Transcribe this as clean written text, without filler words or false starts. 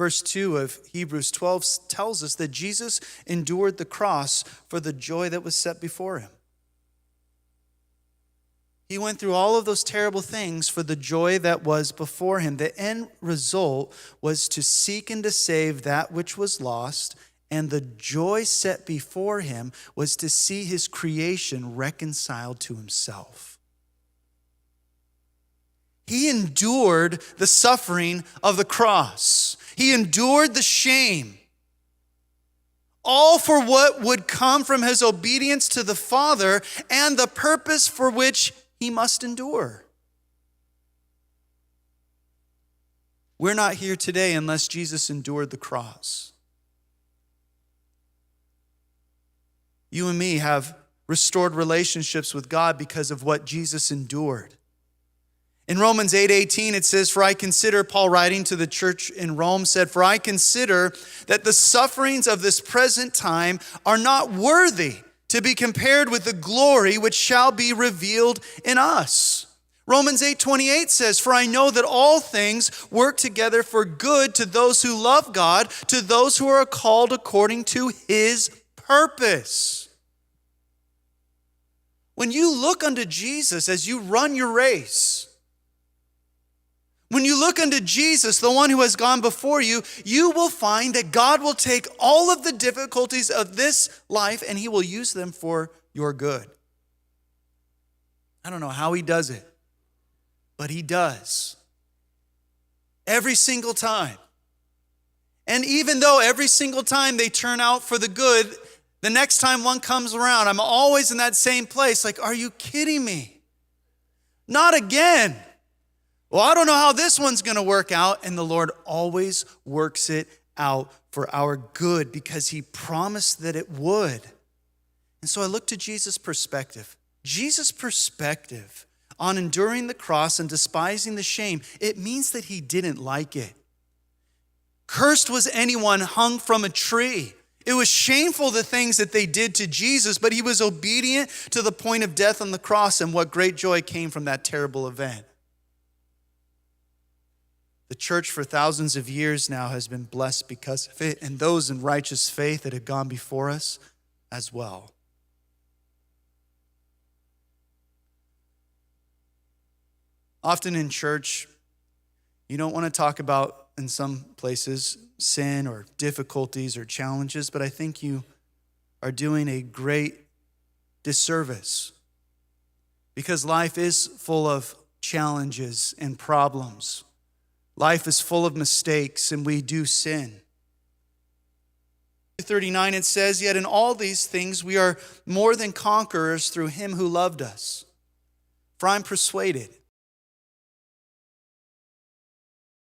Verse 2 of Hebrews 12 tells us that Jesus endured the cross for the joy that was set before him. He went through all of those terrible things for the joy that was before him. The end result was to seek and to save that which was lost, and the joy set before him was to see his creation reconciled to himself. He endured the suffering of the cross. He endured the shame. All for what would come from his obedience to the Father and the purpose for which he must endure. We're not here today unless Jesus endured the cross. You and me have restored relationships with God because of what Jesus endured. In Romans 8:18, it says, "For I consider," Paul writing to the church in Rome said, "For I consider that the sufferings of this present time are not worthy to be compared with the glory which shall be revealed in us." Romans 8:28 says, "For I know that all things work together for good to those who love God, to those who are called according to his purpose." When you look unto Jesus as you run your race, when you look unto Jesus, the one who has gone before you, you will find that God will take all of the difficulties of this life and he will use them for your good. I don't know how he does it, but he does. Every single time. And even though every single time they turn out for the good, the next time one comes around, I'm always in that same place. Like, are you kidding me? Not again. Well, I don't know how this one's going to work out. And the Lord always works it out for our good because he promised that it would. And so I look to Jesus' perspective. Jesus' perspective on enduring the cross and despising the shame, it means that he didn't like it. Cursed was anyone hung from a tree. It was shameful the things that they did to Jesus, but he was obedient to the point of death on the cross, and what great joy came from that terrible event. The church for thousands of years now has been blessed because of it, and those in righteous faith that have gone before us as well. Often in church, you don't want to talk about, in some places, sin or difficulties or challenges, but I think you are doing a great disservice because life is full of challenges and problems. Life is full of mistakes and we do sin. 39 it says, "Yet in all these things we are more than conquerors through him who loved us. For I'm persuaded